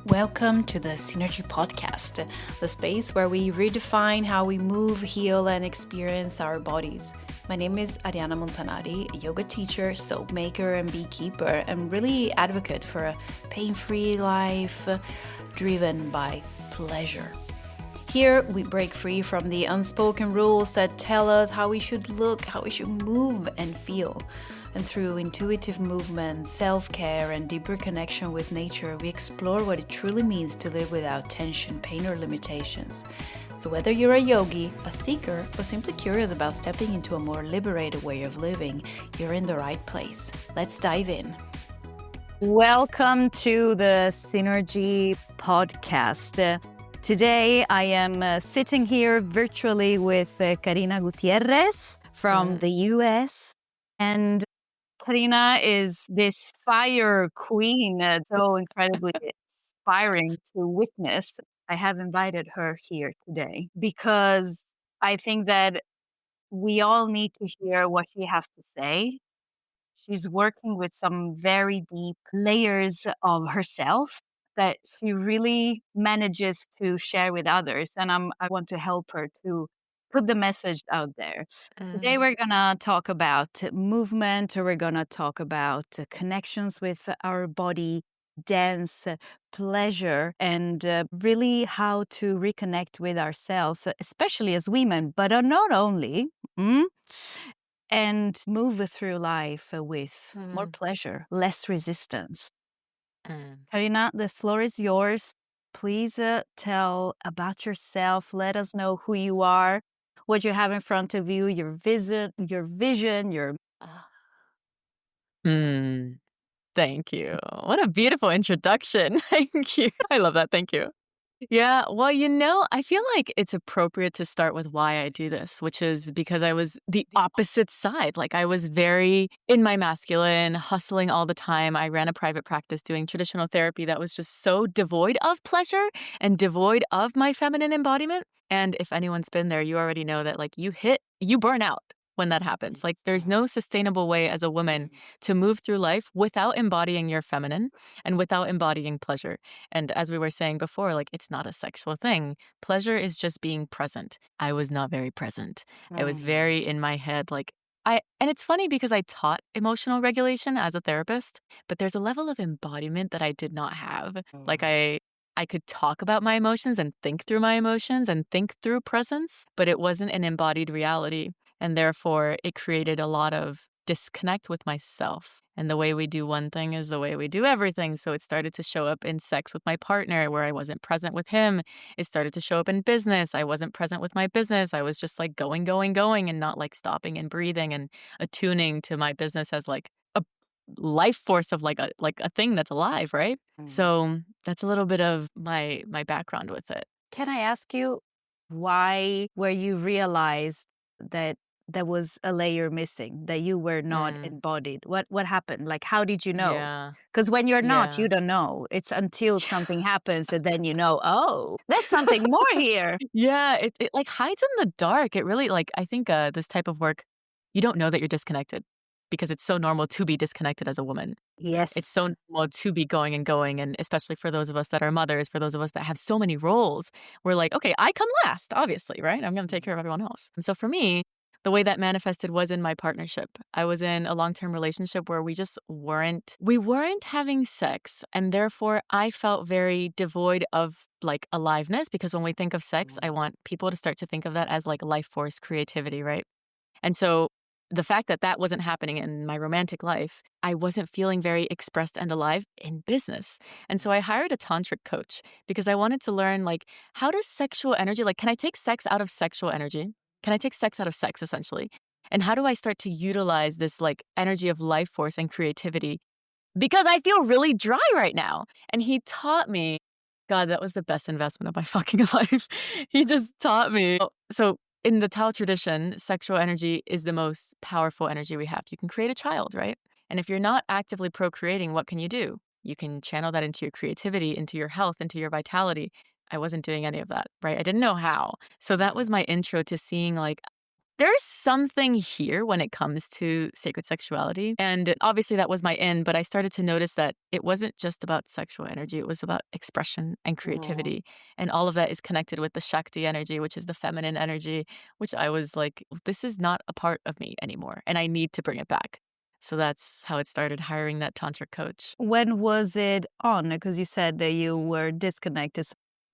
Welcome to the Synergy Podcast, the space where we redefine how we move, heal, and experience our bodies. My name is Arianna Montanari, a yoga teacher, soap maker, and beekeeper, and really advocate for a pain-free life driven by pleasure. Here, we break free from the unspoken rules that tell us how we should look, how we should move and feel. And through intuitive movement, self-care, and deeper connection with nature, we explore what it truly means to live without tension, pain, or limitations. So whether you're a yogi, a seeker, or simply curious about stepping into a more liberated way of living, you're in the right place. Let's dive in. Welcome to the Synergy Podcast. Today, I am sitting here virtually with Karina Gutierrez from the US. And Karina is this fire queen, so incredibly inspiring to witness. I have invited her here today because I think that we all need to hear what she has to say. She's working with some very deep layers of herself that she really manages to share with others. And I want to help her to put the message out there. Today, we're going to talk about movement, or we're going to talk about connections with our body, dance, pleasure, and really how to reconnect with ourselves, especially as women, but not only. And move through life with more pleasure, less resistance. Karina, the floor is yours. Please tell about yourself. Let us know who you are, what you have in front of you, your vision, your... Thank you. What a beautiful introduction. Thank you. I love that. Thank you. Yeah, well, I feel like it's appropriate to start with why I do this, which is because I was the opposite side. Like, I was very in my masculine, hustling all the time. I ran a private practice doing traditional therapy that was just so devoid of pleasure and devoid of my feminine embodiment. And if anyone's been there, you already know that, like, you burn out when that happens. Like, there's no sustainable way as a woman to move through life without embodying your feminine and without embodying pleasure. And as we were saying before, like, it's not a sexual thing. Pleasure is just being present. I was not very present. I was very in my head, like, and it's funny because I taught emotional regulation as a therapist, but there's a level of embodiment that I did not have. Like, I could talk about my emotions and think through my emotions and think through presence, but it wasn't an embodied reality. And therefore, it created a lot of disconnect with myself. And the way we do one thing is the way we do everything. So it started to show up in sex with my partner, where I wasn't present with him. It started to show up in business. I wasn't present with my business. I was just like going, and not like stopping and breathing and attuning to my business as like a life force of like a thing that's alive, right? So that's a little bit of my background with it. Can I ask you why, where you realized that there was a layer missing, that you were not embodied? What happened? Like, how did you know? Yeah. Because when you're not, Yeah. you don't know. It's until something happens and then you know, oh, there's something more here. Yeah, it like hides in the dark. It really, like, I think this type of work, you don't know that you're disconnected because it's so normal to be disconnected as a woman. Yes. It's so normal to be going, and especially for those of us that are mothers, for those of us that have so many roles, we're like, okay, I come last, obviously, right? I'm going to take care of everyone else. And so for me, the way that manifested was in my partnership. I was in a long-term relationship where we weren't having sex, and therefore I felt very devoid of like aliveness, because when we think of sex, I want people to start to think of that as like life force, creativity, right? And so the fact that that wasn't happening in my romantic life, I wasn't feeling very expressed and alive in business. And so I hired a tantric coach because I wanted to learn, like, how does sexual energy, like, can I take sex out of sexual energy? Can I take sex out of sex, essentially? And how do I start to utilize this like energy of life force and creativity? Because I feel really dry right now. And he taught me, God, that was the best investment of my fucking life. He just taught me. So in the Tao tradition, sexual energy is the most powerful energy we have. You can create a child, right? And if you're not actively procreating, what can you do? You can channel that into your creativity, into your health, into your vitality. I wasn't doing any of that, right? I didn't know how. So that was my intro to seeing, like, There's something here when it comes to sacred sexuality. And obviously, that was my in, but I started to notice that it wasn't just about sexual energy, it was about expression and Mm. creativity. And all of that is connected with the Shakti energy, which is the feminine energy, which I was like, this is not a part of me anymore. And I need to bring it back. So that's how it started, hiring that tantric coach. When was it on? Because you said that you were disconnected.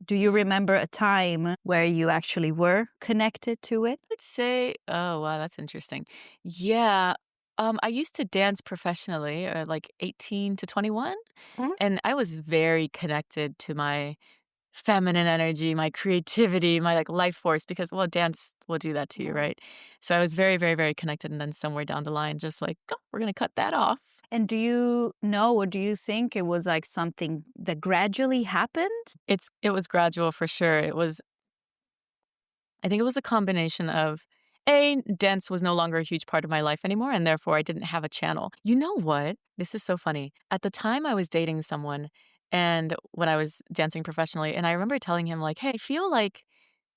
Do you remember a time where you actually were connected to it? I'd say, oh, wow, that's interesting. Yeah. I used to dance professionally, like 18 to 21, Mm. and I was very connected to my feminine energy, my creativity, my like life force because well, dance will do that to you, Mm. right? So I was very, very, very connected, and then somewhere down the line, just like, oh, we're gonna cut that off. And do you know or do you think it was like something that gradually happened? It was gradual for sure. I think it was a combination of dance was no longer a huge part of my life anymore, and therefore I didn't have a channel. You know what? This is so funny. At the time I was dating someone and when I was dancing professionally, and I remember telling him like, "Hey, I feel like,"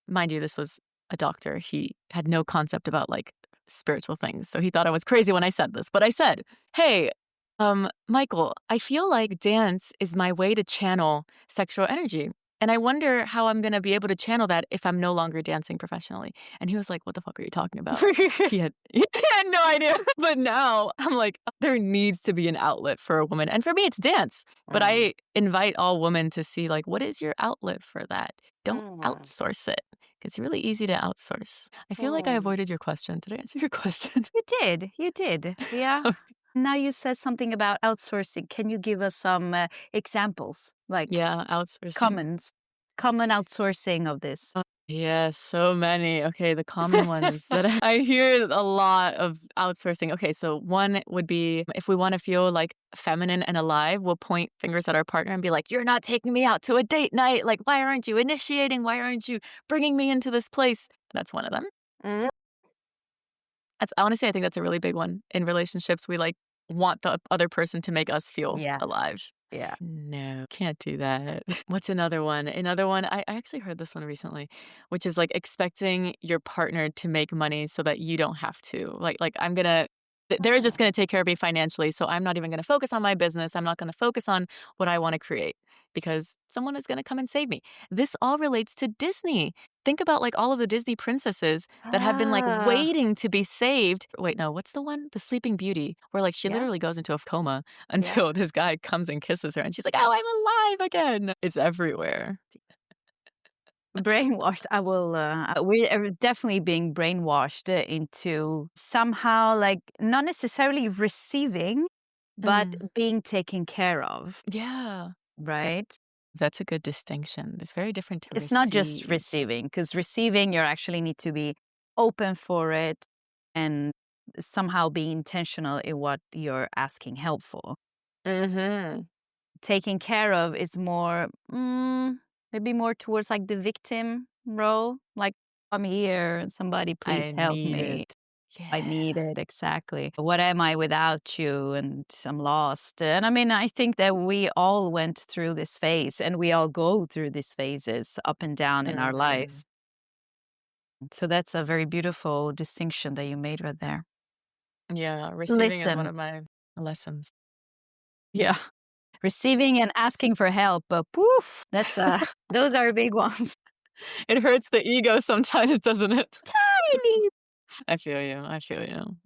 mind you, this was a doctor. He had no concept about like spiritual things. So he thought I was crazy when I said this. But I said, "Hey, Michael, I feel like dance is my way to channel sexual energy. And I wonder how I'm going to be able to channel that if I'm no longer dancing professionally." And he was like, "What the fuck are you talking about?" He had no idea. But now I'm like, there needs to be an outlet for a woman. And for me, it's dance. But Mm. I invite all women to see, like, what is your outlet for that? Don't Mm. outsource it. It's really easy to outsource. I feel like I Mm. avoided your question. Did I answer your question? You did. You did. Yeah. Now you said something about outsourcing. Can you give us some examples, like Yeah, outsourcing. commons, common outsourcing of this? Yeah, so many. Okay, the common ones that I hear a lot of outsourcing. Okay, so one would be if we want to feel like feminine and alive, we'll point fingers at our partner and be like, "You're not taking me out to a date night. Like, why aren't you initiating? Why aren't you bringing me into this place?" That's one of them. Mm. Honestly, I think that's a really big one. In relationships, we like want the other person to make us feel Yeah. alive. Yeah. No, can't do that. What's another one? Another one, I actually heard this one recently, which is like expecting your partner to make money so that you don't have to. Like they're just Mm. gonna take care of me financially, so I'm not even gonna focus on my business. I'm not gonna focus on what I want to create because someone is gonna come and save me. This all relates to Disney. Think about like all of the Disney princesses that have been like Ah. waiting to be saved. Wait, no, what's the one? The Sleeping Beauty, where like she Yeah. literally goes into a coma Yeah. until this guy comes and kisses her and she's like, "Oh, I'm alive again." It's everywhere. Brainwashed. I will. We are definitely being brainwashed into somehow, like, not necessarily receiving, but Mm, being taken care of, yeah. That right? that's a good distinction. It's very different to It's not just receive. receiving, because receiving, you actually need to be open for it and somehow be intentional in what you're asking help for. Mhm. Taking care of is more, maybe more towards like the victim role. Like, I'm here, somebody please I help need me. it. I Yeah. need it, exactly. What am I without you? And I'm lost. And I mean, I think that we all went through this phase and we all go through these phases up and down in our Mhm. lives. So that's a very beautiful distinction that you made right there. Yeah, receiving is one Listen, of my lessons. yeah, receiving and asking for help, but poof, that's those are big ones. It hurts the ego sometimes, doesn't it? Tiny. I feel you. I feel you.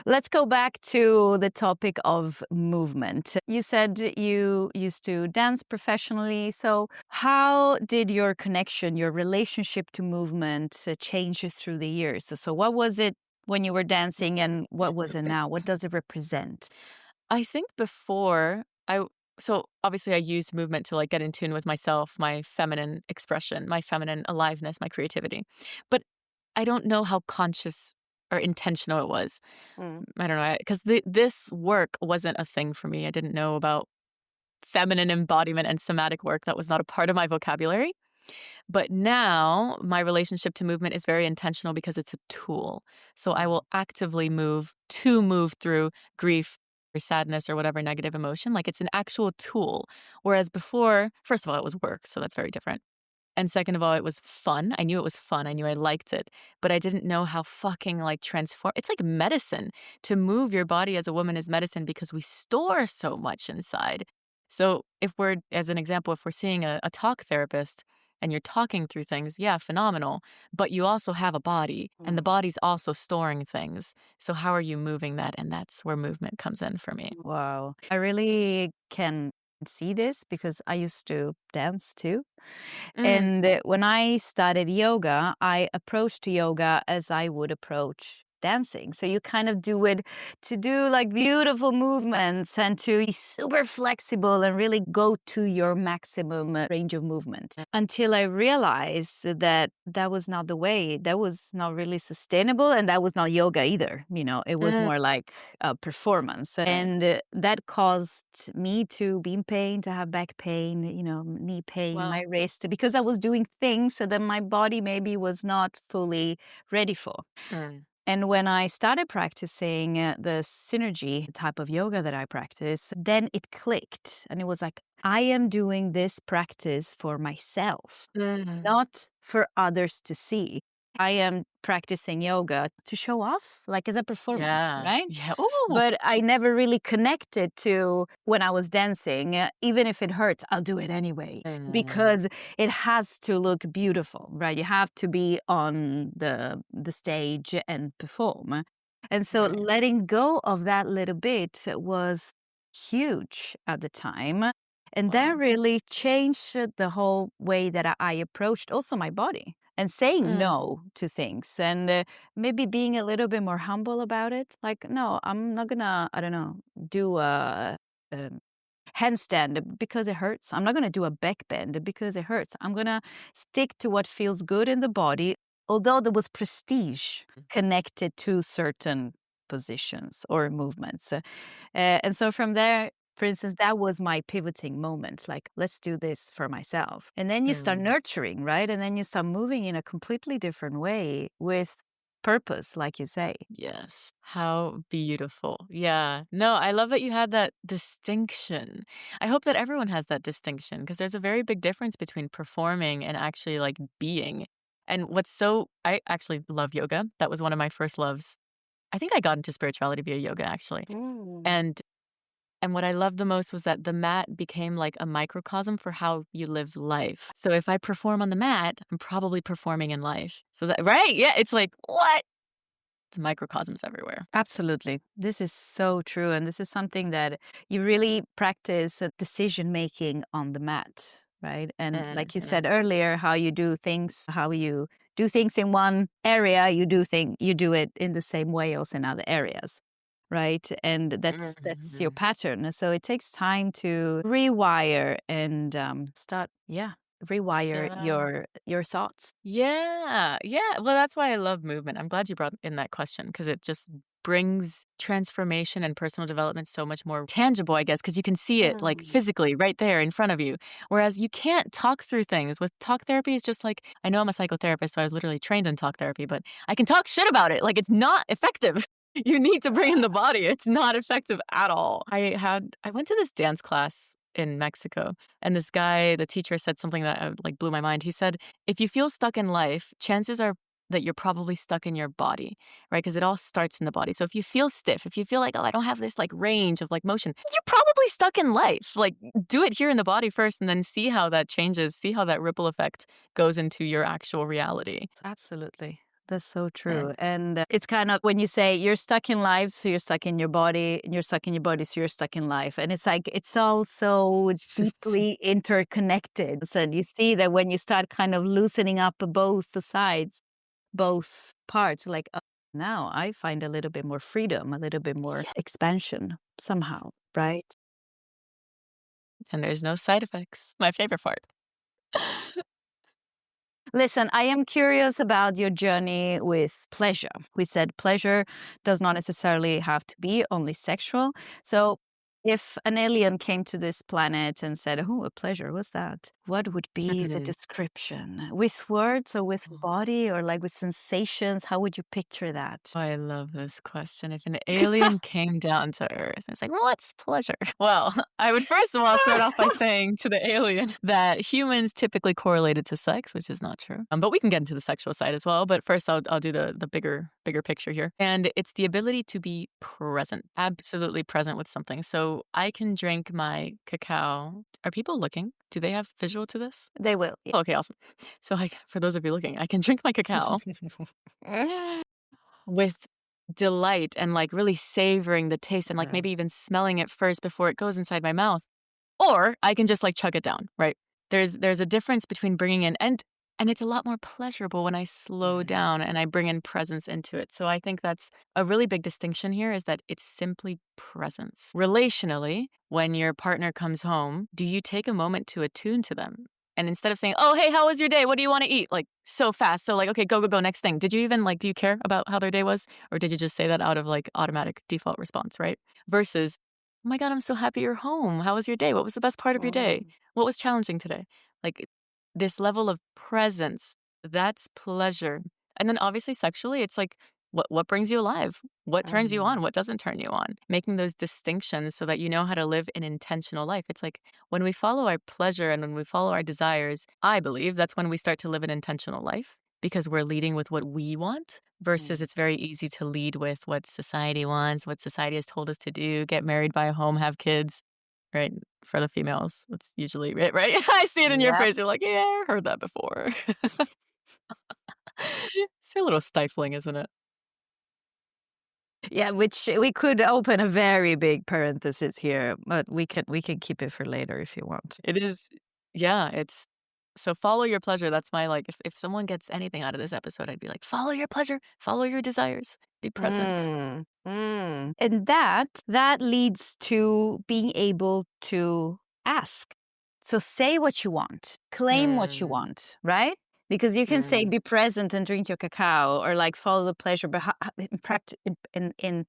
Let's go back to the topic of movement. You said you used to dance professionally. So, how did your connection, your relationship to movement change through the years? So, what was it when you were dancing and what was it now? What does it represent? I think before so obviously I used movement to like get in tune with myself, my feminine expression, my feminine aliveness, my creativity. But I don't know how conscious or intentional it was. Mm. I don't know because this work wasn't a thing for me. I didn't know about feminine embodiment and somatic work. That was not a part of my vocabulary. But now my relationship to movement is very intentional because it's a tool. So I Mm. will actively move through grief or sadness or whatever negative emotion. Like it's an actual tool. Whereas before, first of all, it was work. So that's very different. And second of all, it was fun. I knew it was fun. I knew I liked it, but I didn't know how fucking like transform. It's like medicine. To move your body as a woman is medicine because we store so much inside. So if we're, as an example, if we're seeing a talk therapist and you're talking through things, yeah, phenomenal. But you also have a body and the body's also storing things. So how are you moving that? And that's where movement comes in for me. Wow. I really can see this because I used to dance too. Mm. And when I started yoga, I approached yoga as I would approach dancing. So you kind of do it to do like beautiful movements and to be super flexible and really go to your maximum range of movement. Until I realized that that was not the way. That was not really sustainable, and that was not yoga either. It was Mm. more like a performance. And that caused me to be in pain, to have back pain, knee pain, my Wow. wrist, because I was doing things that my body maybe was not fully ready for. Mm. And when I started practicing the synergy type of yoga that I practice, then it clicked. And it was like, I am doing this practice for myself, Mm. not for others to see. I am practicing yoga to show off, like as a performance, Yeah. right? Yeah. Oh. But I never really connected to when I was dancing, even if it hurts, I'll do it anyway Mm. because it has to look beautiful, right? You have to be on the stage and perform. And so Right. letting go of that little bit was huge at the time. And that Wow. really changed the whole way that I approached also my body and saying no Mm. to things and maybe being a little bit more humble about it. Like, no, I'm not gonna, I don't know, do a handstand because it hurts. I'm not gonna do a back bend because it hurts. I'm gonna stick to what feels good in the body, although there was prestige connected to certain positions or movements. And so from there, for instance, that was my pivoting moment. Like, let's do this for myself. And then you start Mm. nurturing, right? And then you start moving in a completely different way with purpose, like you say. Yes. How beautiful. Yeah. No, I love that you had that distinction. I hope that everyone has that distinction because there's a very big difference between performing and actually like being. And I actually love yoga. That was one of my first loves. I think I got into spirituality via yoga actually. Mm. And And what I loved the most was that the mat became like a microcosm for how you live life. So if I perform on the mat, I'm probably performing in life. So that, right? Yeah. It's like, what? It's microcosms everywhere. Absolutely. This is so true. And this is something that you really practice decision making on the mat, right? And like you said Hmm. earlier, how you do things in one area, you do it in the same way also in other areas. Right. And that's your Hmm. pattern. So it takes time to rewire and rewire Yeah. your thoughts. Yeah. Yeah. Well, that's why I love movement. I'm glad you brought in that question because it just brings transformation and personal development so much more tangible, I guess, because you can see it like Mm. physically right there in front of you. Whereas you can't talk through things. With talk therapy, it's just like, I know I'm a psychotherapist, so I was literally trained in talk therapy, but I can talk shit about it. Like, it's not effective. You need to bring in the body. It's not effective at all. I went to this dance class in Mexico, and this guy, the teacher, said something that like blew my mind. He said, if you feel stuck in life, chances are that you're probably stuck in your body, right? Because it all starts in the body. So if you feel stiff, if you feel like, oh, I don't have this like range of like motion, you're probably stuck in life. Like, do it here in the body first and then see how that changes, see how that ripple effect goes into your actual reality. Absolutely. That's so true. Mm. And it's kind of when you say you're stuck in life, so you're stuck in your body, and you're stuck in your body, so you're stuck in life. And it's like, it's all so deeply interconnected. So you see that when you start kind of loosening up both the sides, both parts, like, oh, now I find a little bit more freedom, a little bit more expansion somehow, right? And there's no side effects. My favorite part. Listen, I am curious about your journey with pleasure. We said pleasure does not necessarily have to be only sexual. So, If an alien came to this planet and said, "Oh, a pleasure, what's that?" What would be the description? With words or with body or like with sensations? How would you picture that? I love this question. If an alien came down to Earth, it's like, what's pleasure? Well, I would first of all start off by saying to the alien that humans typically correlated to sex, which is not true. But we can get into the sexual side as well. But first, I'll do the bigger picture here, and it's the ability to be present, absolutely present with something. So I can drink my cacao. Are people looking? Do they have visual to this? They will. Oh, okay, awesome. So, for those of you looking, I can drink my cacao with delight and, like, really savoring the taste and, like, maybe even smelling it first before it goes inside my mouth. Or I can just, like, chug it down, right? There's a difference between bringing in and it's a lot more pleasurable when I slow down and I bring in presence into it. So I think that's a really big distinction here is that it's simply presence. Relationally, when your partner comes home, do you take a moment to attune to them? And instead of saying, "Oh, hey, how was your day? What do you want to eat?" Like so fast. So like, okay, go, go, go, next thing. Did you even do you care about how their day was? Or did you just say that out of like automatic default response, right? Versus, "Oh my God, I'm so happy you're home. How was your day? What was the best part of your day? What was challenging today?" Like this level of presence, that's pleasure. And then obviously sexually, it's like, what brings you alive? What turns you on? What doesn't turn you on? Making those distinctions so that you know how to live an intentional life. It's like when we follow our pleasure and when we follow our desires, I believe that's when we start to live an intentional life because we're leading with what we want versus it's very easy to lead with what society wants, what society has told us to do, get married, buy a home, have kids, right? For the females, that's usually it, right? I see it in your Yep. face. You're like, yeah, I heard that before. It's a little stifling, isn't it? Yeah, which we could open a very big parenthesis here, but we can keep it for later if you want. It is, yeah, it's so follow your pleasure. That's my if someone gets anything out of this episode, I'd be like, follow your pleasure, follow your desires, be present. And that leads to being able to ask. So say what you want, claim what you Mm, want, right? Because you can say mm. be present and drink your cacao or like follow the pleasure, but in practice, in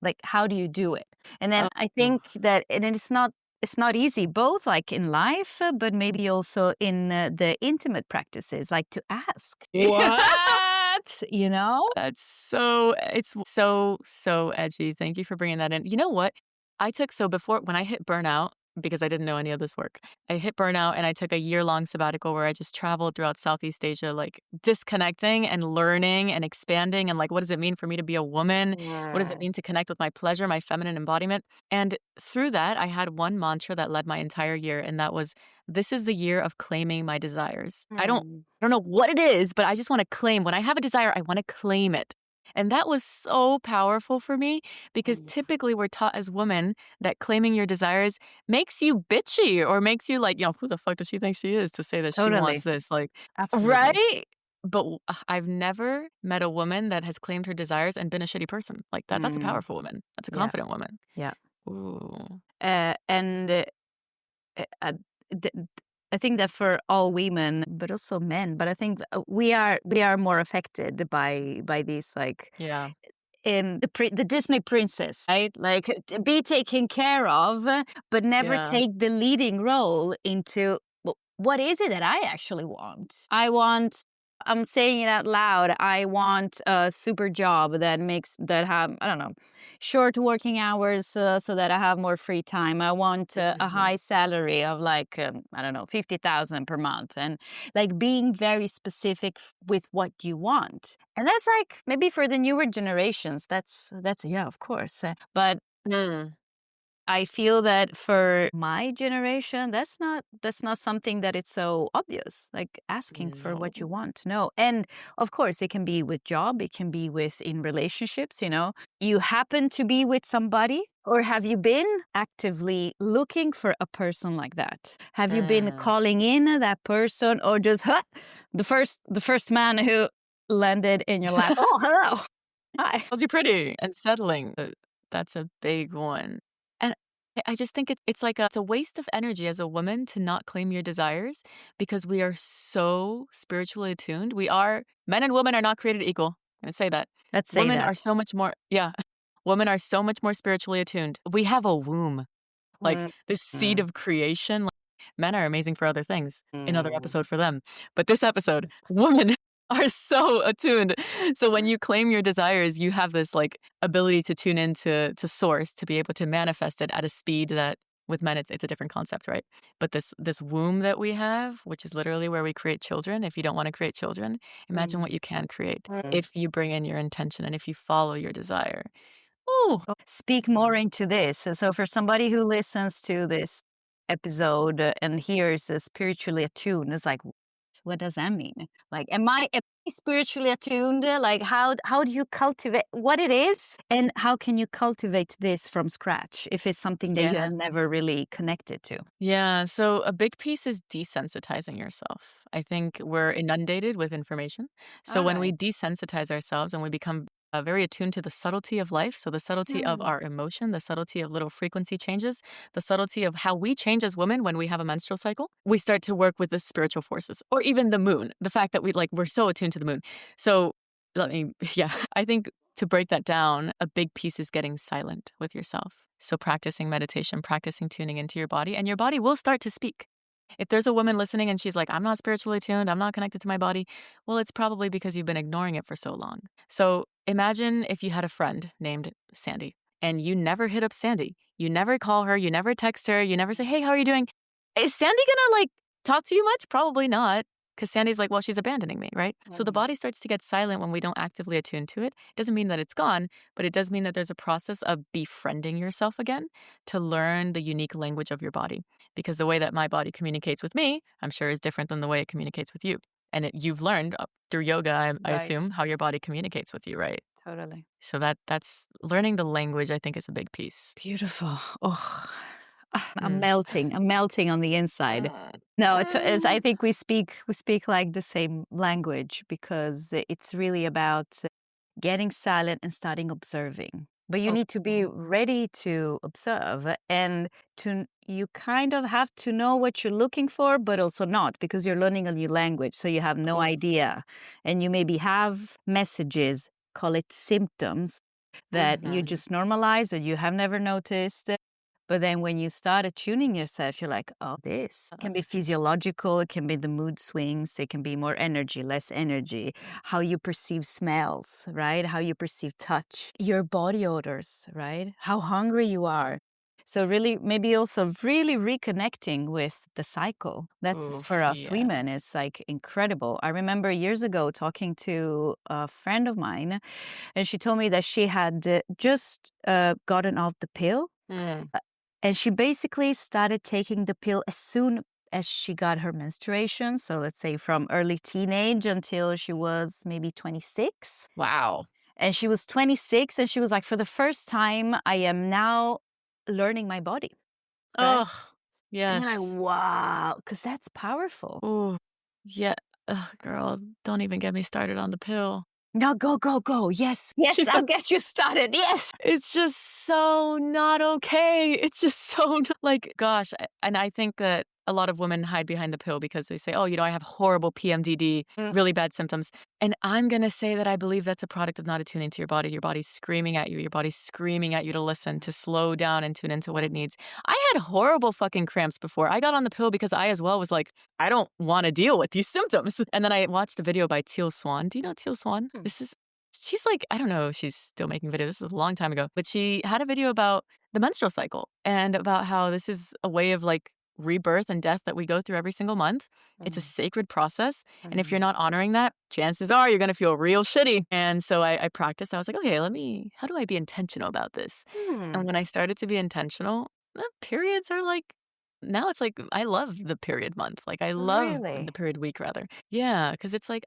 like how do you do it? And then I Oh, think that and it's not easy, both like in life, but maybe also in the intimate practices, like to ask what you know. that's so it's so edgy. Thank you for bringing that in. You know what? I took so before when I hit burnout, because I didn't know any of this work, I hit burnout and I took a year-long sabbatical where I just traveled throughout Southeast Asia, like disconnecting and learning and expanding and like what does it mean for me to be a woman? What does it mean to connect with my pleasure, my feminine embodiment? And through that, I had one mantra that led my entire year, and that was, "This is the year of claiming my desires." I don't know what it is, but I just wanna claim when I have a desire, I wanna claim it. And that was so powerful for me because typically we're taught as women that claiming your desires makes you bitchy or makes you like, "Who the fuck does she think she is to say that she wants Totally, this?" Like absolutely. right? But I've never met a woman that has claimed her desires and been a shitty person like that. That's a Mm, powerful woman. That's a yeah, confident woman. yeah. Ooh. And uh, uh, th- I think that for all women, but also men, but I think we are more affected by these like Yeah. in the Disney princess, right? Like be taken care of, but never Yeah. take the leading role into what is it that I actually want? I want. I'm saying it out loud. I want a super job that have I don't know short working hours so that I have more free time. I want a Mhm. high salary of like I don't know 50,000 per month, and like being very specific with what you want. And that's like maybe for the newer generations. That's yeah, of course. But Mm. I feel that for my generation, that's not something that it's so obvious, like asking for No. what you want. No. And of course it can be with job, it can be with in relationships. You happen to be with somebody, or have you been actively looking for a person like that? Have you been Mm. calling in that person or just the first man who landed in your lap? Oh, hello. Hi. Calls you pretty and settling. That's a big one. And I just think it's like it's a waste of energy as a woman to not claim your desires because we are so spiritually attuned. Men and women are not created equal. I'm going to say that. Let's say Women that. are so much more, yeah. Women are so much more spiritually attuned. We have a womb. Like this seed of creation. Like, men are amazing for other things. Another episode for them. But this episode, women are so attuned. So when you claim your desires, you have this like ability to tune into to source, to be able to manifest it at a speed that with men it's a different concept, right? But this womb that we have, which is literally where we create children, if you don't want to create children, imagine what you can create if you bring in your intention and if you follow your desire. Ooh. Speak more into this. So for somebody who listens to this episode and hears spiritually attuned, it's like, what does that mean? Like, am I spiritually attuned? Like, how do you cultivate what it is, and how can you cultivate this from scratch if it's something that you have never really connected to? Yeah, so a big piece is desensitizing yourself. I think we're inundated with information. So when we desensitize ourselves and we become very attuned to the subtlety of life, so the subtlety of our emotion, the subtlety of little frequency changes, the subtlety of how we change as women when we have a menstrual cycle, we start to work with the spiritual forces, or even the moon, the fact that we're so attuned to the moon. So I think to break that down, a big piece is getting silent with yourself. So practicing meditation, practicing tuning into your body, and your body will start to speak. If there's a woman listening and she's like, I'm not spiritually tuned, I'm not connected to my body, well, it's probably because you've been ignoring it for so long. So imagine if you had a friend named Sandy and you never hit up Sandy. You never call her, you never text her, you never say, hey, how are you doing? Is Sandy gonna like talk to you much? Probably not. Because Sandy's like, well, she's abandoning me, right? So the body starts to get silent when we don't actively attune to it. It doesn't mean that it's gone, but it does mean that there's a process of befriending yourself again to learn the unique language of your body. Because the way that my body communicates with me, I'm sure is different than the way it communicates with you. And you've learned through yoga, I assume, how your body communicates with you, right? Totally. So that's learning the language, I think, is a big piece. Beautiful. Oh, I'm melting. I'm melting on the inside. No, it's I think we speak like the same language, because it's really about getting silent and starting observing. But you need to be ready to observe, and you kind of have to know what you're looking for, but also not, because you're learning a new language, so you have no idea. And you maybe have messages, call it symptoms, that you just normalize or you have never noticed. But then when you start attuning yourself, you're like, oh, this can be physiological. It can be the mood swings. It can be more energy, less energy, how you perceive smells, right? How you perceive touch, your body odors, right? How hungry you are. So really, maybe also really reconnecting with the cycle. That's for us women, it's like incredible. I remember years ago talking to a friend of mine, and she told me that she had just gotten off the pill. And she basically started taking the pill as soon as she got her menstruation. So let's say from early teenage until she was maybe 26. Wow. And she was 26 and she was like, for the first time, I am now learning my body. Right? Oh, yes. And you're like, wow, because that's powerful. Oh, yeah. Ugh, girl, don't even get me started on the pill. No, go. Yes, I'll get you started. Yes. It's just so not okay. It's just so like, gosh. And I think that a lot of women hide behind the pill because they say, oh, I have horrible PMDD, really bad symptoms. And I'm going to say that I believe that's a product of not attuning to your body. Your body's screaming at you. Your body's screaming at you to listen, to slow down and tune into what it needs. I had horrible fucking cramps before. I got on the pill because I as well was like, I don't want to deal with these symptoms. And then I watched a video by Teal Swan. Do you know Teal Swan? She's like, I don't know if she's still making videos. This was a long time ago. But she had a video about the menstrual cycle and about how this is a way of like rebirth and death that we go through every single month. It's a sacred process. And if you're not honoring that, chances are you're going to feel real shitty. And so I practiced. I was like, okay, how do I be intentional about this? And when I started to be intentional, the periods are like, now it's like, I love the period month. Like I love the period week rather. Yeah. Cause it's like,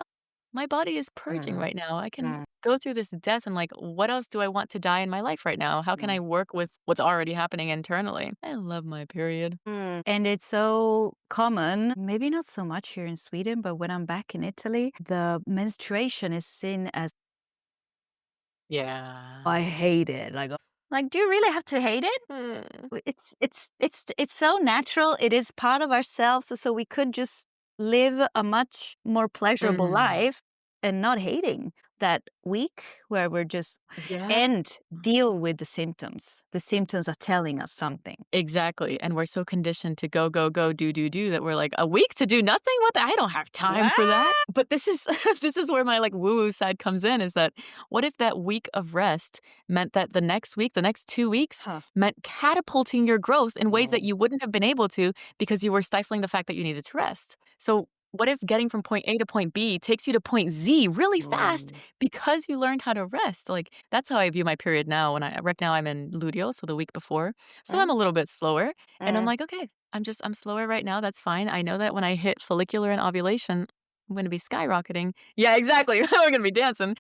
my body is purging right now. I can go through this death and like, what else do I want to die in my life right now? How can I work with what's already happening internally? I love my period. And it's so common, maybe not so much here in Sweden, but when I'm back in Italy, the menstruation is seen as, I hate it. Like, do you really have to hate it? It's so natural. It is part of ourselves. So we could just live a much more pleasurable life and not hating. that week where we're just Yeah. and deal with the symptoms. The symptoms are telling us something. Exactly. And we're so conditioned to go, go, go, do that we're like, a week to do nothing? What I don't have time for that. But this is this is where my like woo-woo side comes in, is that what if that week of rest meant that the next week, the next 2 weeks Huh. meant catapulting your growth in ways that you wouldn't have been able to because you were stifling the fact that you needed to rest. So what if getting from point A to point B takes you to point Z really fast because you learned how to rest? Like, that's how I view my period now. Right now I'm in luteal, so the week before. So I'm a little bit slower. And I'm like, okay, I'm slower right now. That's fine. I know that when I hit follicular and ovulation, I'm going to be skyrocketing. Yeah, exactly. We're going to be dancing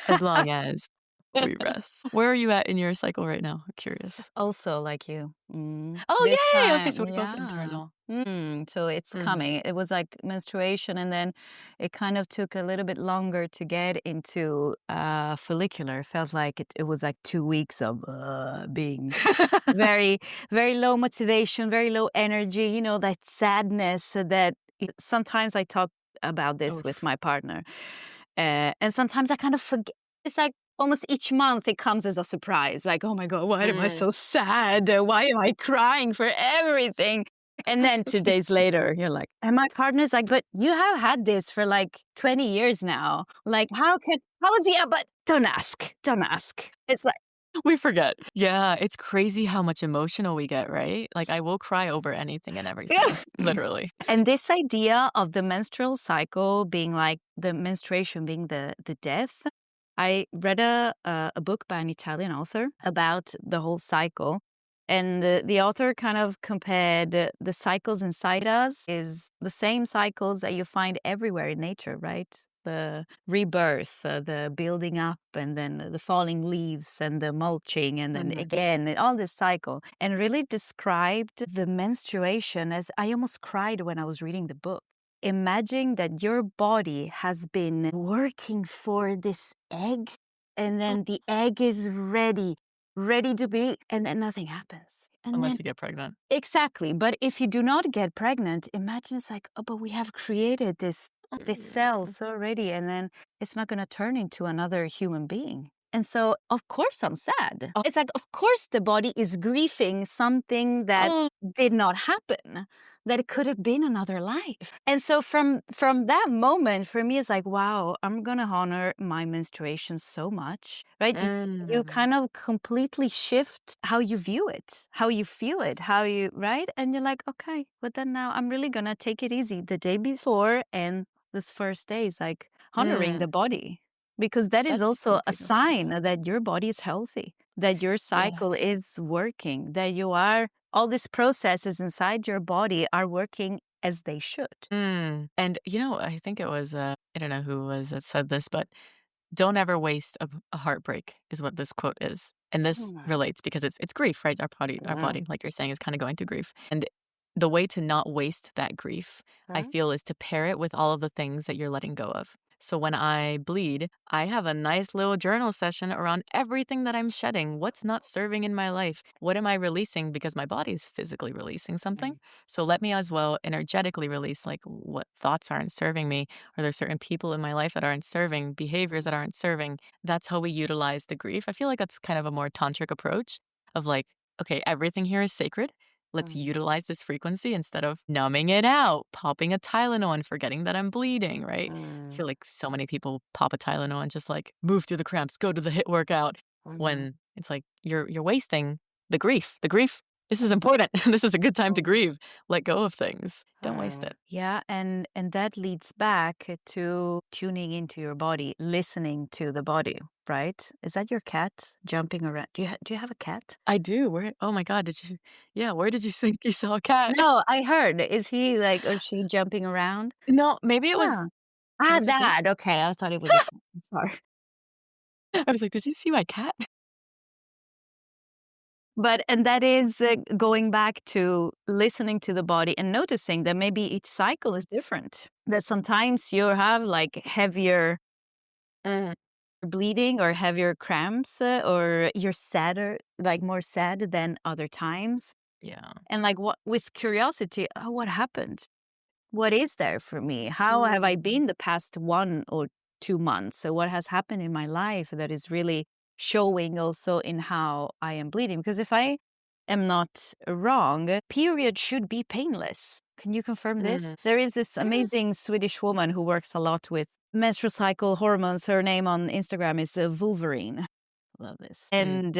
as long as we rest. Where are you at in your cycle right now? I'm curious. Also like you. Oh, This yay. Okay, time, so we're both yeah. internal. So it's coming. It was like menstruation, and then it kind of took a little bit longer to get into follicular. It felt like it was like 2 weeks of being very, very low motivation, very low energy, you know, that sadness that sometimes I talk about this with Oof. my partner. And sometimes I kind of forget. It's like almost each month it comes as a surprise. Like, oh my God, why am I so sad? Why am I crying for everything? And then 2 days later, you're like, and my partner's like, but you have had this for like 20 years now. Like, how is yeah, but don't ask. Don't ask. It's like, We forget. Yeah, it's crazy how much emotional we get, right? Like, I will cry over anything and everything, literally. and this idea of the menstrual cycle being like the menstruation being the death. I read a book by an Italian author about the whole cycle. And the author kind of compared the cycles inside us is the same cycles that you find everywhere in nature, right? The rebirth, the building up, and then the falling leaves, and the mulching, and then again, and all this cycle. And really described the menstruation as I almost cried when I was reading the book. Imagine that your body has been working for this egg, and then the egg is ready to be, and then nothing happens. And Unless then, you get pregnant. exactly. But if you do not get pregnant, imagine it's like, oh, but we have created this cells already, and then it's not going to turn into another human being. And so, of course, I'm sad. Oh. It's like, of course, the body is grieving something that did not happen, that it could have been another life. And so from that moment, for me, it's like, wow, I'm going to honor my menstruation so much, right? You kind of completely shift how you view it, how you feel it, right? And you're like, okay, but then now I'm really going to take it easy the day before and this first day is like honoring the body. Because that is That's so also a beautiful. sign that your body is healthy, that your cycle is working, that all these processes inside your body are working as they should. And, I think it was, I don't know who it was that said this, but don't ever waste a heartbreak is what this quote is. And this relates because it's grief, right? Our body, like you're saying, is kind of going through grief. And the way to not waste that grief, I feel, is to pair it with all of the things that you're letting go of. So when I bleed, I have a nice little journal session around everything that I'm shedding. What's not serving in my life? What am I releasing? Because my body is physically releasing something. So let me as well energetically release, like, what thoughts aren't serving me. Are there certain people in my life that aren't serving, behaviors that aren't serving? That's how we utilize the grief. I feel like that's kind of a more tantric approach of like, okay, everything here is sacred. Let's utilize this frequency instead of numbing it out, popping a Tylenol and forgetting that I'm bleeding, right? I feel like so many people pop a Tylenol and just like move through the cramps, go to the HIIT workout, when it's like you're wasting the grief. The grief, this is important. This is a good time to grieve. Let go of things. Don't waste it. Yeah, and that leads back to tuning into your body, listening to the body, right? Is that your cat jumping around? Do you have a cat? I do. Oh my God, where did you think you saw a cat? No, I heard. Is he like, or she jumping around? No, maybe it was. Ah, was it this? that. Okay, I thought it was a cat. Sorry. I was like, did you see my cat? And that is going back to listening to the body and noticing that maybe each cycle is different. That sometimes you have like heavier bleeding or heavier cramps, or you're sadder, like more sad than other times. Yeah. And like with curiosity, what happened? What is there for me? How have I been the past 1 or 2 months. So what has happened in my life that is really showing also in how I am bleeding? Because if I am not wrong, period should be painless. Can you confirm this? There is this amazing Swedish woman who works a lot with menstrual cycle hormones. Her name on Instagram is Wolverine. Love this. And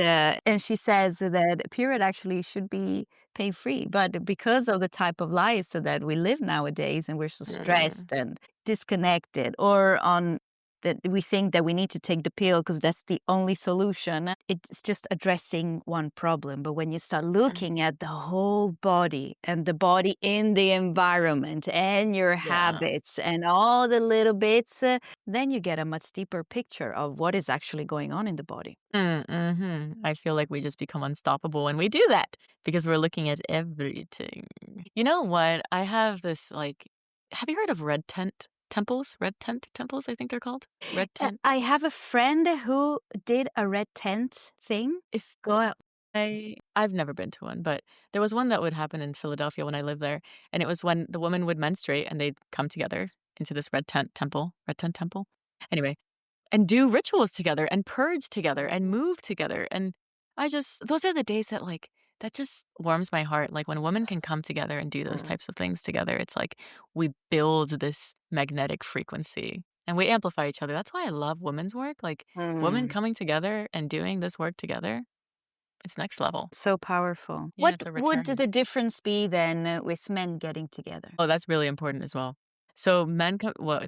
she says that period actually should be pain-free, but because of the type of lives that we live nowadays, and we're so stressed and disconnected, or on that we think that we need to take the pill because that's the only solution. It's just addressing one problem. But when you start looking at the whole body and the body in the environment and your habits and all the little bits, then you get a much deeper picture of what is actually going on in the body. I feel like we just become unstoppable when we do that because we're looking at everything. You know what? I have this have you heard of red tent temples? Red tent temples, I think they're called. Red tent. I have a friend who did a red tent thing. Go out. I've never been to one, but there was one that would happen in Philadelphia when I lived there, and it was when the woman would menstruate and they'd come together into this red tent temple. Anyway, and do rituals together and purge together and move together. And those are the days that just warms my heart. Like when women can come together and do those types of things together, it's like we build this magnetic frequency and we amplify each other. That's why I love women's work. Like women coming together and doing this work together, it's next level. So powerful. Yeah, What would the difference be then with men getting together? Oh, that's really important as well. So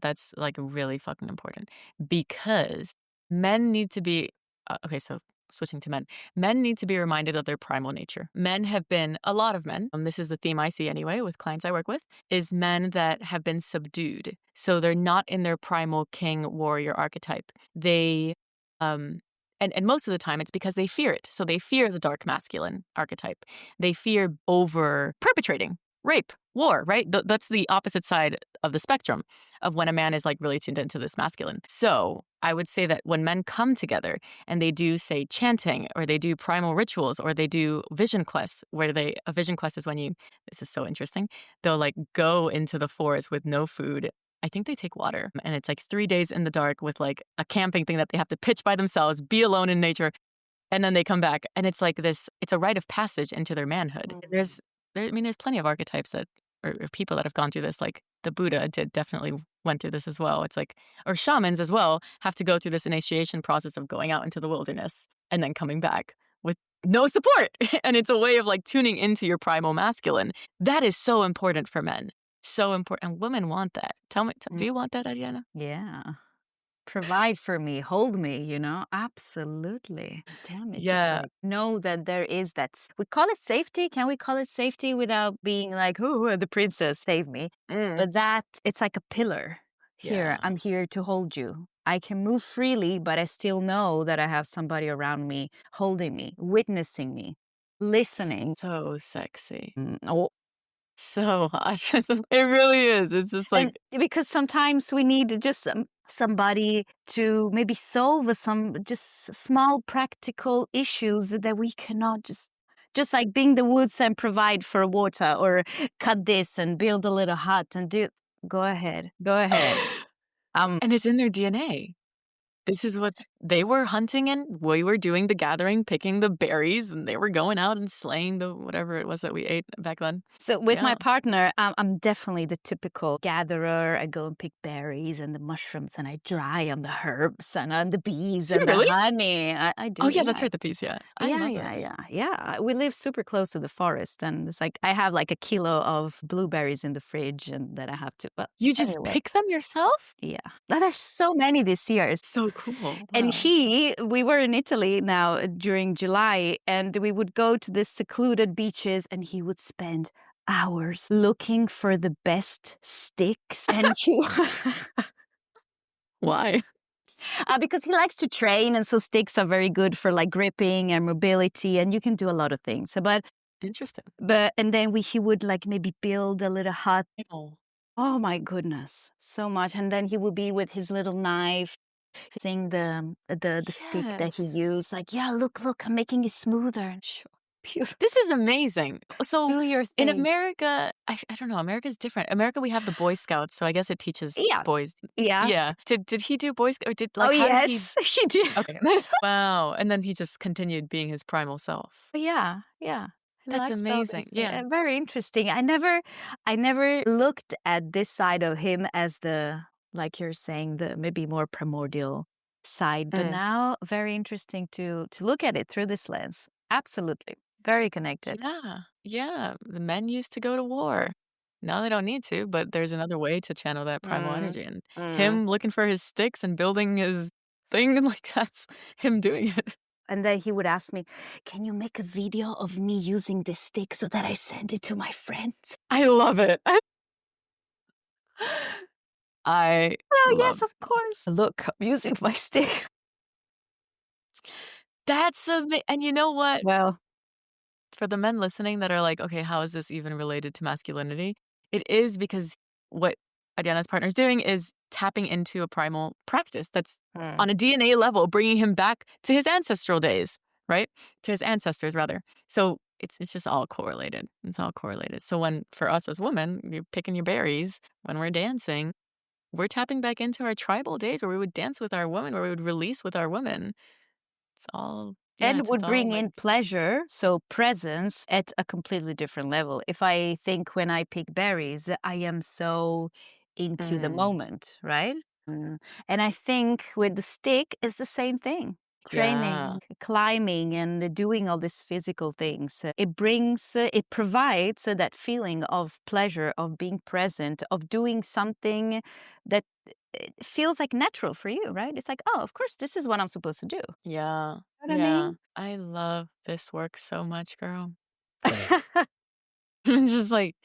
that's like really fucking important because men need to be, so switching to men need to be reminded of their primal nature. A lot of men, this is the theme I see anyway with clients I work with, is men that have been subdued. So they're not in their primal king warrior archetype. They, and most of the time it's because they fear it. So they fear the dark masculine archetype. They fear over perpetrating rape, war, right? That's the opposite side of the spectrum of when a man is like really tuned into this masculine. So I would say that when men come together and they do, say, chanting, or they do primal rituals, or they do vision quests, a vision quest is when this is so interesting, they'll like go into the forest with no food. I think they take water, and it's like 3 days in the dark with like a camping thing that they have to pitch by themselves, be alone in nature, and then they come back. And it's like this, it's a rite of passage into their manhood. There's plenty of archetypes or people that have gone through this, like the Buddha definitely went through this as well. It's like, or shamans as well have to go through this initiation process of going out into the wilderness and then coming back with no support. And it's a way of like tuning into your primal masculine. That is so important for men. So important. And women want that. Tell me, do you want that, Arianna? Yeah. Provide for me, hold me, absolutely. Damn it. Just like know that there is that. We call it safety. Can we call it safety without being like, oh, the princess, save me? But that it's like a pillar. Here, I'm here to hold you. I can move freely, but I still know that I have somebody around me, holding me, witnessing me, listening. So sexy. Oh. So hot. It really is. It's just like, and because sometimes we need just somebody to maybe solve some just small practical issues that we cannot just like being the woods and provide for water, or cut this and build a little hut and do. Go ahead. and it's in their DNA. This is what they were hunting, and we were doing the gathering, picking the berries, and they were going out and slaying the whatever it was that we ate back then. So with my partner, I'm definitely the typical gatherer. I go and pick berries and the mushrooms, and I dry on the herbs and on the bees and the honey. I do. Oh yeah, that's right, the bees. Yeah, Yeah. We live super close to the forest, and it's like I have like a kilo of blueberries in the fridge, and that I have to. But you just pick them yourself? Yeah, there's so many this year. It's so cool. Wow. And we were in Italy now during July, and we would go to the secluded beaches, and he would spend hours looking for the best sticks. And why? Because he likes to train, and so sticks are very good for like gripping and mobility, and you can do a lot of things. But interesting. And then he would like maybe build a little hut. Oh my goodness, so much. And then he would be with his little knife, fixing the stick that he used. Like, look, I'm making it smoother. Sure. beautiful. This is amazing. So Do your in thing. America, I don't know, America's different. America, we have the Boy Scouts, so I guess it teaches Yeah. boys. Yeah. Yeah. Did he do Boy Scout or did Oh, like how did he yes, she did. Okay. Wow. And then he just continued being his primal self. Yeah, yeah. That's Lifestyle amazing. is Yeah. very interesting. I never looked at this side of him as the, like you're saying, the maybe more primordial side, but Mm. now very interesting to look at it through this lens. Absolutely. Very connected. Yeah. Yeah. The men used to go to war. Now they don't need to, but there's another way to channel that primal Mm, energy. And mm. him looking for his sticks and building his thing, like that's him doing it. And then he would ask me, "Can you make a video of me using this stick so that I send it to my friends?" I love it. I Oh, love yes, of course. Look, I'm using my stick. that's and you know what? Well, For the men listening that are like, "Okay, how is this even related to masculinity?" It is because what Ariana's partner is doing is tapping into a primal practice that's mm. on a DNA level, bringing him back to his ancestral days, right? To his ancestors, rather. So it's just all correlated. It's all correlated. So when for us as women, you're picking your berries when we're dancing, we're tapping back into our tribal days where we would dance with our women, where we would release with our women. It's all yeah, And it's would all bring like in pleasure, so presence at a completely different level. If I think when I pick berries, I am so into the mm, moment, right? And I think with the stick, it's the same thing. yeah. Training, climbing, and doing all these physical things. It provides that feeling of pleasure, of being present, of doing something that feels like natural for you, right? It's like, oh, of course, this is what I'm supposed to do. Yeah. What I Yeah. mean? I love this work so much, girl. It's just like,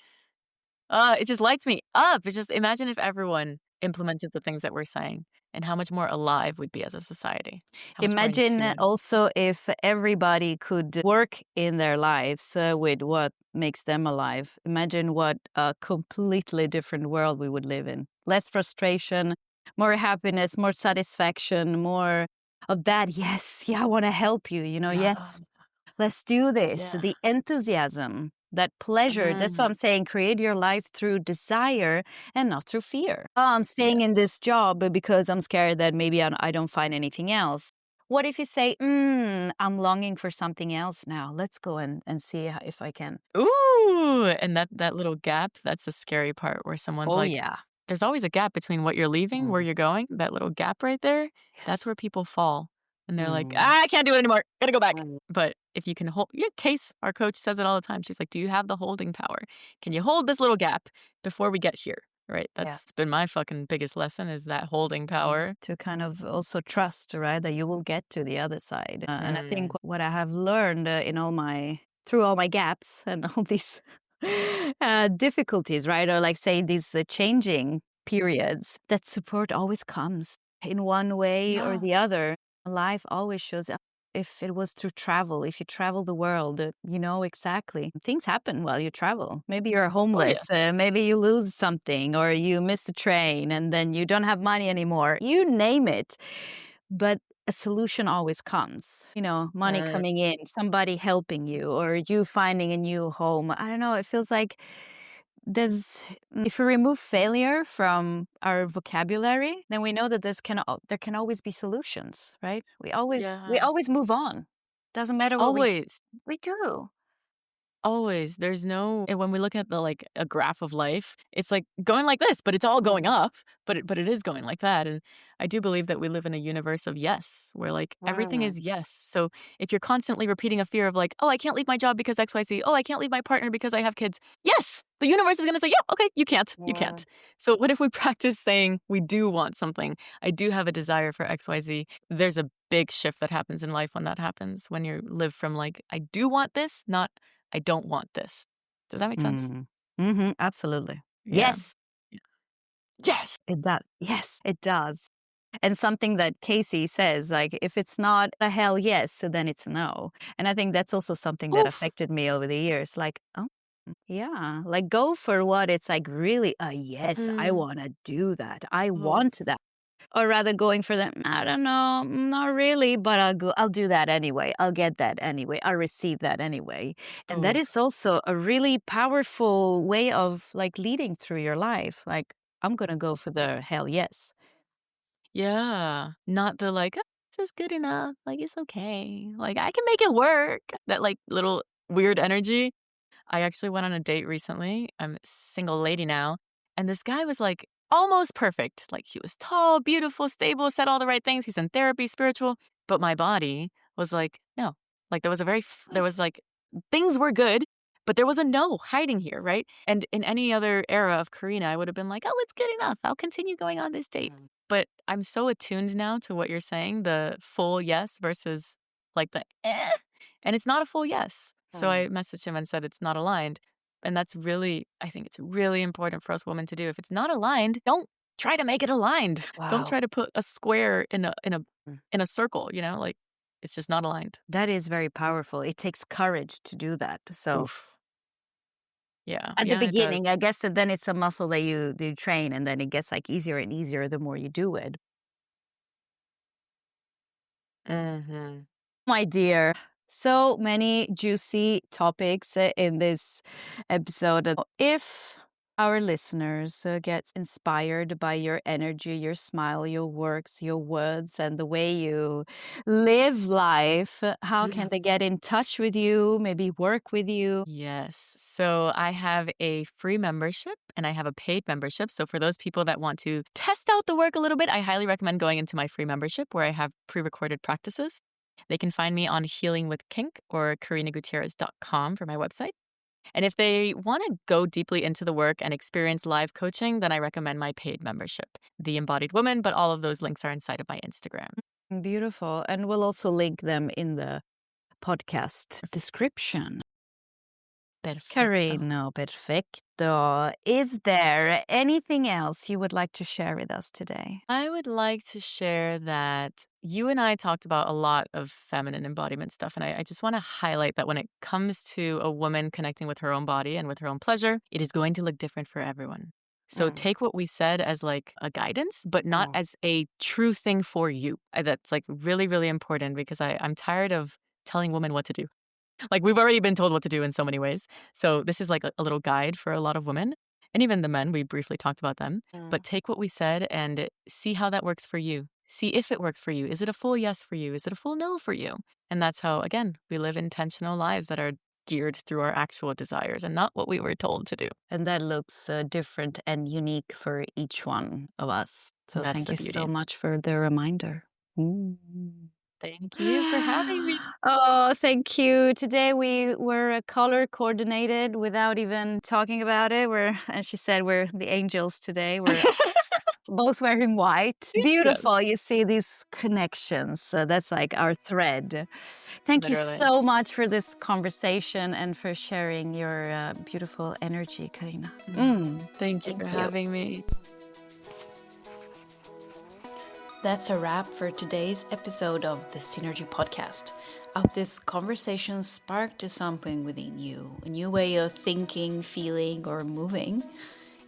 it just lights me up. It's just imagine if everyone implemented the things that we're saying and how much more alive we'd be as a society. How much more in Imagine tune. also if everybody could work in their lives with what makes them alive. Imagine what a completely different world we would live in. Less frustration, more happiness, more satisfaction, more of that. Yes, yeah, I want to help you. Yeah. Yes, let's do this. Yeah. The enthusiasm, that pleasure. That's what Mm. I'm saying. Create your life through desire and not through fear. Oh, I'm staying in this job because I'm scared that maybe I don't find anything else. What if you say, I'm longing for something else now. Let's go and see if I can. Ooh, and that little gap, that's the scary part where someone's Oh, like, yeah. there's always a gap between what you're leaving, where Mm. you're going, that little gap right there, that's Yes. where people fall. And they're like, Mm. "Ah, I can't do it anymore. Gotta go back." Mm. But if you can hold your case, our coach says it all the time. She's like, "Do you have the holding power? Can you hold this little gap before we get here?" Right? Yeah. That's been my fucking biggest lesson is that holding power. To kind of also trust, right, that you will get to the other side. And I think Mm, what I have learned through all my gaps and all these difficulties, right, or like say these changing periods, that support always comes in one way or yeah. the other. Life always shows up. If it was through travel, if you travel the world, you know exactly. Things happen while you travel. Maybe you're Oh, homeless, yeah. maybe you lose something, or you miss the train and then you don't have money anymore. You name it. But a solution always comes. Money Mm, coming in, somebody helping you, or you finding a new home. I don't know. It feels like if we remove failure from our vocabulary, then we know that there can always be solutions, right? We yeah. always move on. Doesn't matter what we do. Always. We do. Always. There's no and when we look at like a graph of life, it's like going like this, but it's all going Mm, up, but it is going like that. And I do believe that we live in a universe of yes, where like everything mm, is yes. So if you're constantly repeating a fear of like, oh, I can't leave my job because XYZ, oh, I can't leave my partner because I have kids. Yes, the universe is gonna say, yeah, okay, you can't. You mm, can't. So what if we practice saying we do want something? I do have a desire for XYZ. There's a big shift that happens in life when that happens. When you live from like, I do want this, not I don't want this. Does that make sense? mm. Absolutely. Yeah. Yes, Yeah. Yes! it does. Yes, it does. And something that Casey says, like, if it's not a hell yes, so then it's a no. And I think that's also something that Oof. affected me over the years. Like, oh, yeah, like go for what it's like really a yes, I Mm. want to do that. I Oh, want that. Or rather going for them, I don't know, not really, but I'll do that anyway. I'll get that anyway. I'll receive that anyway. And that Oh, is also a really powerful way of like leading through your life. Like, I'm gonna go for the hell yes. yeah. Not the like, "Oh, this is good enough. Like, it's okay. Like, I can make it work." That like little weird energy. I actually went on a date recently. I'm a single lady now. And this guy was like almost perfect. Like he was tall, beautiful, stable, said all the right things. He's in therapy, spiritual. But my body was like, no. Like there was there was like, things were good, but there was a no hiding here, right? And in any other era of Karina, I would have been like, oh, it's good enough. I'll continue going on this date. But I'm so attuned now to what you're saying, the full yes versus like the eh. And it's not a full yes. So I messaged him and said it's not aligned. And that's really, I think it's really important for us women to do. If it's not aligned, don't try to make it aligned. Don't Wow. try to put a square in a Mm. in a circle, like it's just not aligned. That is very powerful. It takes courage to do that. So Oof. Yeah. at the Yeah, it does. beginning, I guess that then it's a muscle that you train, and then it gets like easier and easier the more you do it. Mhm. My dear, so many juicy topics in this episode. If our listeners get inspired by your energy, your smile, your works, your words, and the way you live life, how can they get in touch with you, maybe work with you? Yes. So I have a free membership and I have a paid membership. So for those people that want to test out the work a little bit, I highly recommend going into my free membership where I have pre-recorded practices. They can find me on Healing with Kink or karinagutierrez.com for my website. And if they want to go deeply into the work and experience live coaching, then I recommend my paid membership, The Embodied Woman, but all of those links are inside of my Instagram. Beautiful. And we'll also link them in the podcast description. Perfecto. Carino, perfecto. Is there anything else you would like to share with us today? I would like to share that you and I talked about a lot of feminine embodiment stuff. And I just want to highlight that when it comes to a woman connecting with her own body and with her own pleasure, it is going to look different for everyone. So take what we said as like a guidance, but not as a true thing for you. That's like really, really important because I'm tired of telling women what to do. Like we've already been told what to do in so many ways. So this is like a little guide for a lot of women. And even the men, we briefly talked about them. But take what we said and see how that works for you. See if it works for you. Is it a full yes for you? Is it a full no for you? And that's how, again, we live intentional lives that are geared through our actual desires and not what we were told to do. And that looks different and unique for each one of us. So That's thank the you so beauty. much for the reminder. Thank you for having me. Oh, thank you. Today we were color coordinated without even talking about it. And she said we're the angels today. We're both wearing white. Yes, Beautiful. You see these connections. That's like our thread. Thank you literally. so much for this conversation and for sharing your beautiful energy, Karina. Thank you for having me. That's a wrap for today's episode of the Synergy Podcast. I hope this conversation sparked something within you, a new way of thinking, feeling, or moving.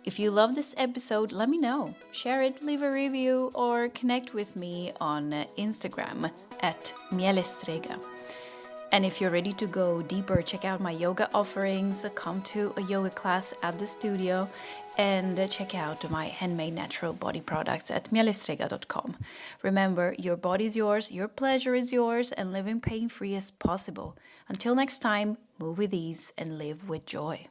If you love this episode, let me know. Share it, leave a review, or connect with me on Instagram at mielestrega. And if you're ready to go deeper, check out my yoga offerings, come to a yoga class at the studio, and check out my handmade natural body products at mielestrega.com. Remember, your body is yours, your pleasure is yours, and living pain-free is possible. Until next time, move with ease and live with joy.